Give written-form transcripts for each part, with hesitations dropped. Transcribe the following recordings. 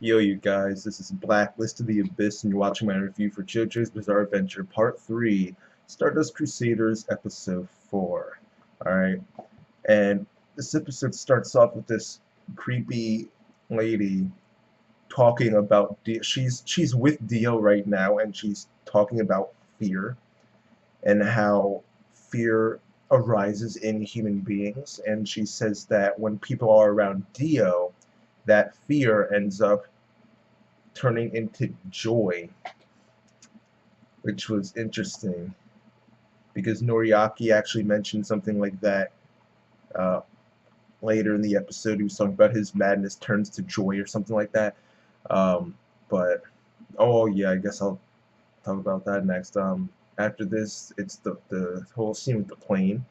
Yo, you guys, this is Blacklist of the Abyss, and you're watching my review for JoJo's Bizarre Adventure Part 3, Stardust Crusaders, Episode 4. Alright, and this episode starts off with this creepy lady talking about she's with Dio right now, and she's talking about fear, and how fear arises in human beings, and she says that when people are around Dio, that fear ends up turning into joy, which was interesting because Noriaki actually mentioned something like that uh, later in the episode. He was talking about his madness turns to joy or something like that. But oh yeah, I guess I'll talk about that next. After this, it's the whole scene with the plane.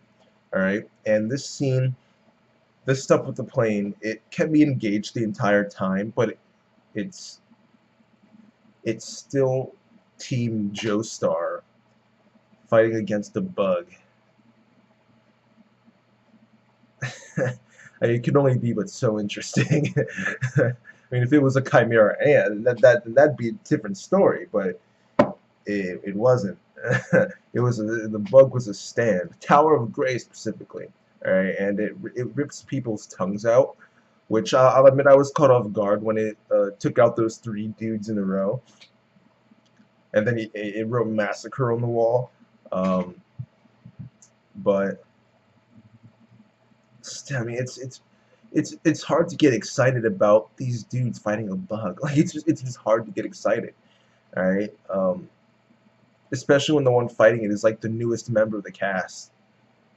All right, and this stuff with the plane, it kept me engaged the entire time, but it's it's still Team Joestar fighting against a bug. I mean, it could only be but so interesting. I mean, if it was a chimera ant, that'd be a different story, but it wasn't. The bug was a stand, Tower of Grace specifically, all right, and it rips people's tongues out, which I'll admit I was caught off guard when it took out those three dudes in a row, and then it wrote massacre on the wall, um, but. I mean, it's hard to get excited about these dudes fighting a bug. Like it's just hard to get excited. All right, especially when the one fighting it is like the newest member of the cast.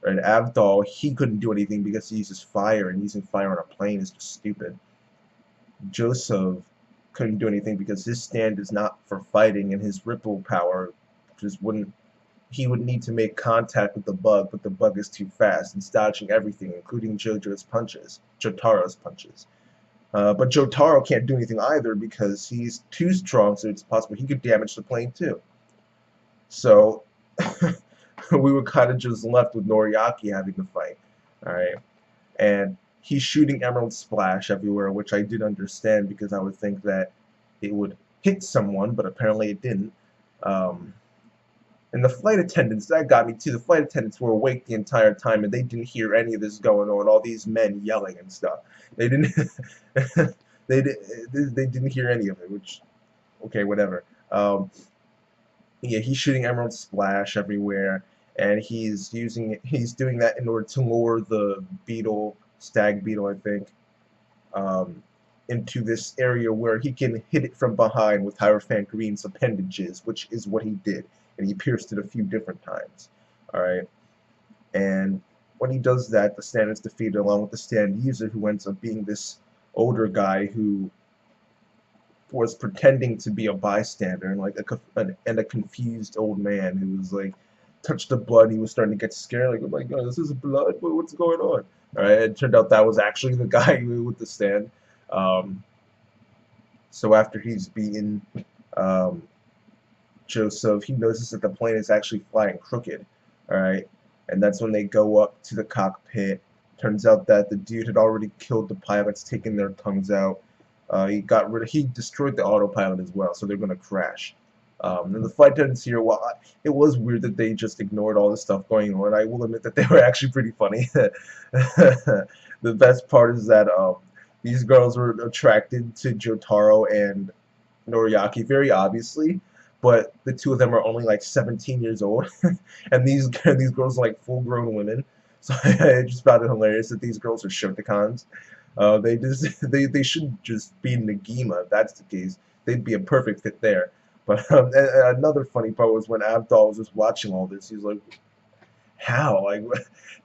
Right, Avdol, he couldn't do anything because he uses fire, and using fire on a plane is just stupid. Joseph couldn't do anything because his stand is not for fighting, and his ripple power just wouldn't. He would need to make contact with the bug, but the bug is too fast. It's dodging everything, including Jotaro's punches. But Jotaro can't do anything either because he's too strong, so it's possible he could damage the plane too. So we were kind of just left with Noriaki having to fight. Alright? And he's shooting Emerald Splash everywhere, which I did understand because I would think that it would hit someone, but apparently it didn't. And the flight attendants, that got me too. The flight attendants were awake the entire time, and they didn't hear any of this going on. All these men yelling and stuff. They didn't. They didn't hear any of it. Which, okay, whatever. Yeah, he's shooting Emerald Splash everywhere, and he's doing that in order to lure the stag beetle, I think, into this area where he can hit it from behind with Hierophant Green's appendages, which is what he did. And he pierced it a few different times. Alright? And when he does that, the stand is defeated along with the stand user, who ends up being this older guy who was pretending to be a bystander, and like a confused old man who was like touched the blood. He was starting to get scared, like, oh my god, this is blood, what's going on? Alright, it turned out that was actually the guy with the stand. So after he's beaten Joseph, he notices that the plane is actually flying crooked. Alright, and that's when they go up to the cockpit. Turns out that the dude had already killed the pilots, taking their tongues out. He destroyed the autopilot as well, so they're gonna crash. And the flight attendants here, well, it was weird that they just ignored all this stuff going on. I will admit that they were actually pretty funny. The best part is that these girls were attracted to Jotaro and Noriaki, very obviously, but the two of them are only like 17 years old, and these girls are like full-grown women. So I just found it hilarious that these girls are Shotacons. They should just be Nagima if that's the case. They'd be a perfect fit there. But and another funny part was when Avdol was just watching all this. He was like, "How? Like,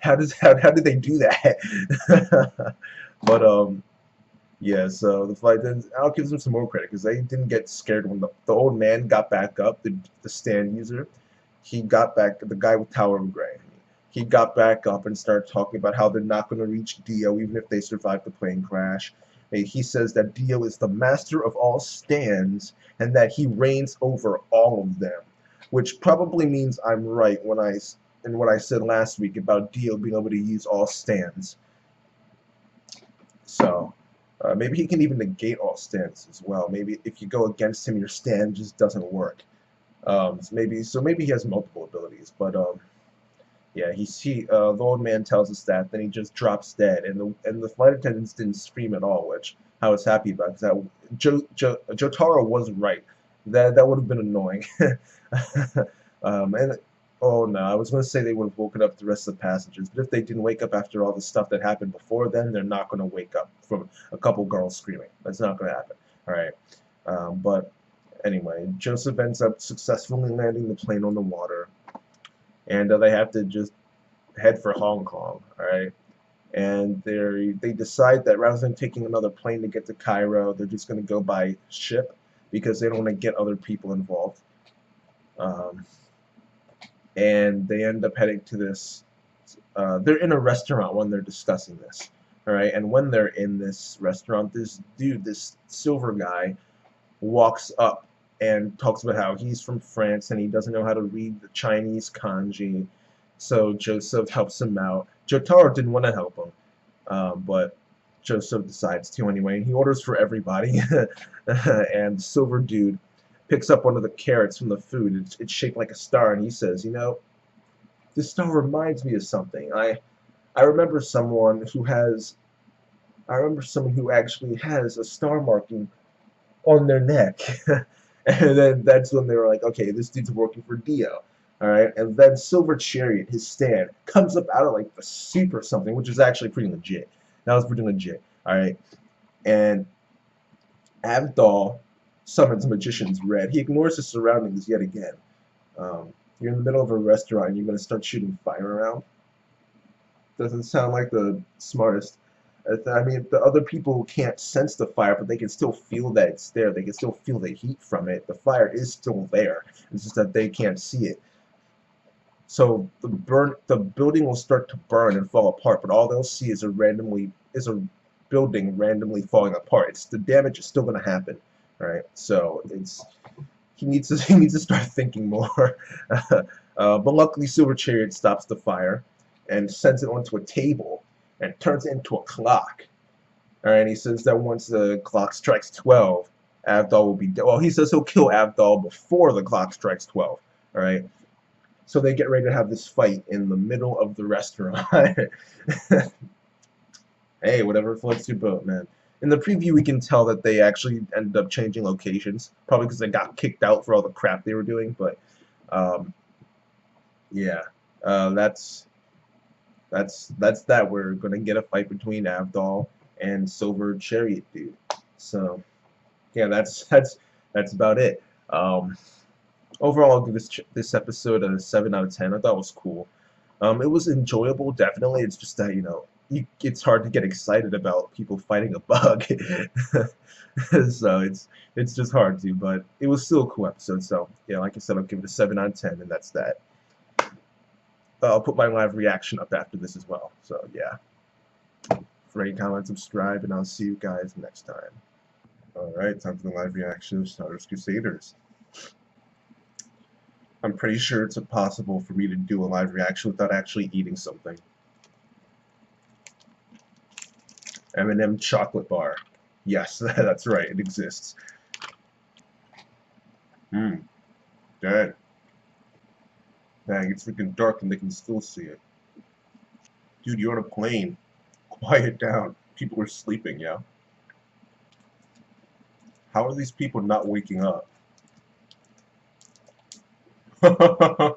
how did they do that?" But yeah, so the flight attendants, I'll give them some more credit because they didn't get scared when the old man got back up, the stand user. He got back, the guy with Tower of Grey. He got back up and started talking about how they're not going to reach Dio even if they survive the plane crash. He says that Dio is the master of all stands and that he reigns over all of them, which probably means I'm right in what I said last week about Dio being able to use all stands. So, Maybe he can even negate all stands as well. Maybe if you go against him, your stand just doesn't work. So maybe he has multiple abilities, but yeah, the old man tells us that. Then he just drops dead, and the flight attendants didn't scream at all, which I was happy about, because Jotaro was right. That would have been annoying. And oh no, I was going to say they would have woken up the rest of the passengers, but if they didn't wake up after all the stuff that happened before then, they're not going to wake up from a couple girls screaming. That's not going to happen. All right, but anyway, Joseph ends up successfully landing the plane on the water, and they have to just head for Hong Kong. All right, and they decide that rather than taking another plane to get to Cairo, they're just going to go by ship because they don't want to get other people involved. And they end up heading to this. They're in a restaurant when they're discussing this. All right, and when they're in this restaurant, this dude, this silver guy, walks up and talks about how he's from France and he doesn't know how to read the Chinese kanji. So Joseph helps him out. Jotaro didn't want to help him, but Joseph decides to anyway. And he orders for everybody, and the silver dude picks up one of the carrots from the food. It's shaped like a star, and he says, this star reminds me of something. I remember someone who actually has a star marking on their neck. And then that's when they were like, okay, this dude's working for Dio. Alright, and then Silver Chariot, his stand, comes up out of like the soup or something, which is actually pretty legit. That was pretty legit. Alright, and Avdol summons Magician's Red. He ignores his surroundings yet again. You're in the middle of a restaurant and you're going to start shooting fire around. Doesn't sound like the smartest. I mean, the other people can't sense the fire, but they can still feel that it's there. They can still feel the heat from it. The fire is still there. It's just that they can't see it. So the building will start to burn and fall apart, but all they'll see is a building randomly falling apart. The damage is still going to happen, right? So he needs to start thinking more. But luckily, Silver Chariot stops the fire and sends it onto a table and turns it into a clock. All right, he says that once the clock strikes 12, Avdol will be dead. Well, he says he'll kill Avdol before the clock strikes 12. All right. So they get ready to have this fight in the middle of the restaurant. Hey, whatever floats your boat, man. In the preview, we can tell that they actually ended up changing locations, probably because they got kicked out for all the crap they were doing. But yeah, that's that. We're gonna get a fight between Avdol and Silver Chariot dude. So yeah, that's about it. Overall, I'll give this episode a 7 out of 10. I thought it was cool. It was enjoyable, definitely. It's just that, it's hard to get excited about people fighting a bug. So it's just hard to, but it was still a cool episode. So yeah, like I said, I'll give it a 7 out of 10, and that's that. I'll put my live reaction up after this as well. So yeah, rate, comment, subscribe, and I'll see you guys next time. Alright, time for the live reaction of Stardust Crusaders. I'm pretty sure it's impossible for me to do a live reaction without actually eating something. M&M chocolate bar. Yes, that's right, it exists. Dead. Dang, it's freaking dark and they can still see it. Dude, you're on a plane. Quiet down. People are sleeping, yeah? How are these people not waking up? You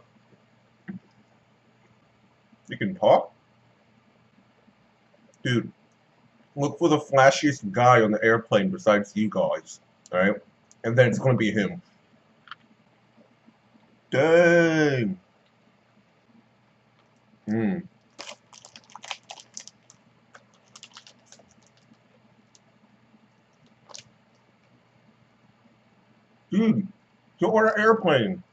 can talk? Dude, look for the flashiest guy on the airplane besides you guys, alright? And then it's gonna be him. Dang! Dude, you're on an airplane!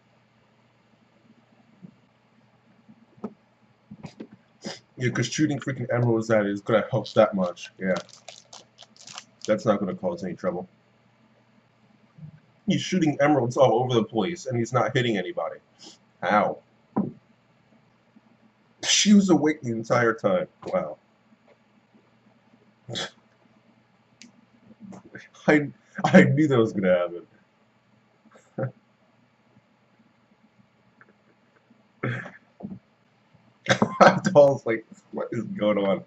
Yeah, because shooting freaking emeralds at it is gonna help that much. Yeah. That's not gonna cause any trouble. He's shooting emeralds all over the place and he's not hitting anybody. How? She was awake the entire time. Wow. I knew that was gonna happen. Avdol's like, what is going on?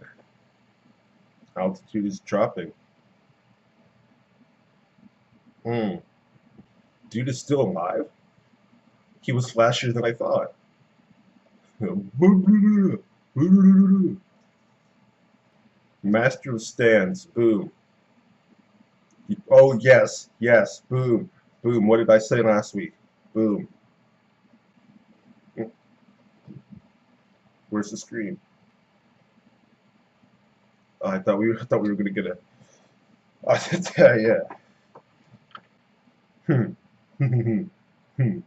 Altitude is dropping. Hmm. Dude is still alive? He was flashier than I thought. Master of stands. Boom. Oh, yes. Yes. Boom. Boom. What did I say last week? Boom. Where's the screen? Oh, I thought we were gonna get a. Yeah. Hmm. Hmm.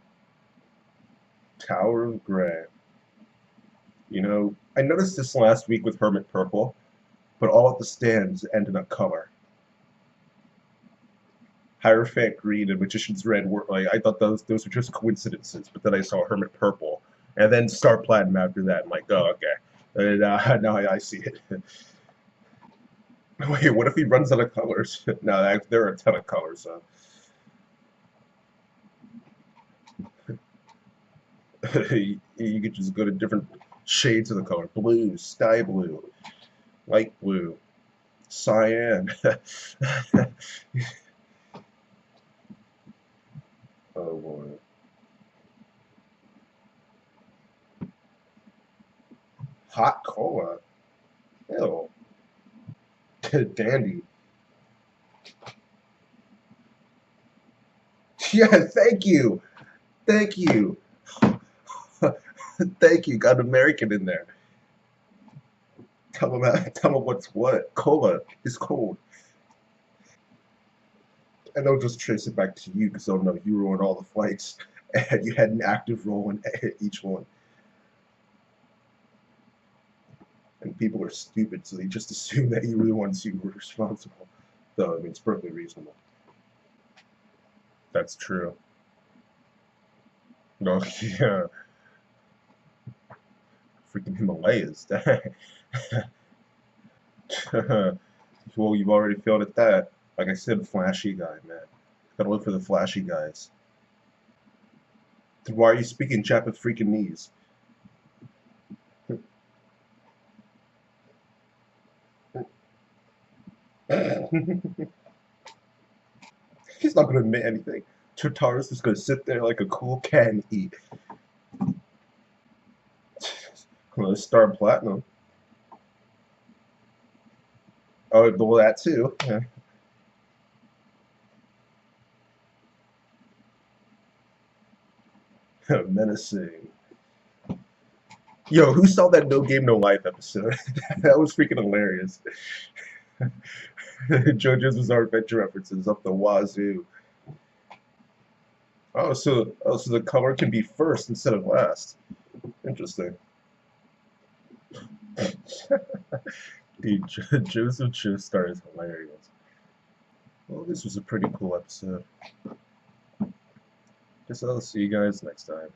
Tower of Grey. You know, I noticed this last week with Hermit Purple, but all of the stands end in a color. Hierophant Green and Magician's Red were like I thought those were just coincidences, but then I saw Hermit Purple, and then Star Platinum after that. I'm like, oh okay, and, now I see it. Wait, what if he runs out of colors? No, there are a ton of colors. You could just go to different shades of the color: blue, sky blue, light blue, cyan. Oh boy, hot cola. Ew. Dandy. Yeah, thank you. Thank you. Thank you. Got an American in there. Tell him what's what. Cola is cold. And they'll just trace it back to you because they'll know you were on all the flights and you had an active role in each one. And people are stupid, so they just assume that you were the ones who were responsible. Though, I mean, it's perfectly reasonable. That's true. No, yeah. Freaking Himalayas. Well, you've already failed at that. Like I said, flashy guy, man. Gotta look for the flashy guys. Then why are you speaking Japanese? He's not gonna admit anything. Totara's just gonna sit there like a cool cat and eat. Well, Star Platinum. Oh, well, that too. Yeah. Menacing. Yo, who saw that No Game No Life episode? That was freaking hilarious. JoJo's Bizarre Adventure references up the wazoo. Oh, so the color can be first instead of last. Interesting. Dude, Joseph Joestar is hilarious. Well, this was a pretty cool episode. Guess I'll see you guys next time.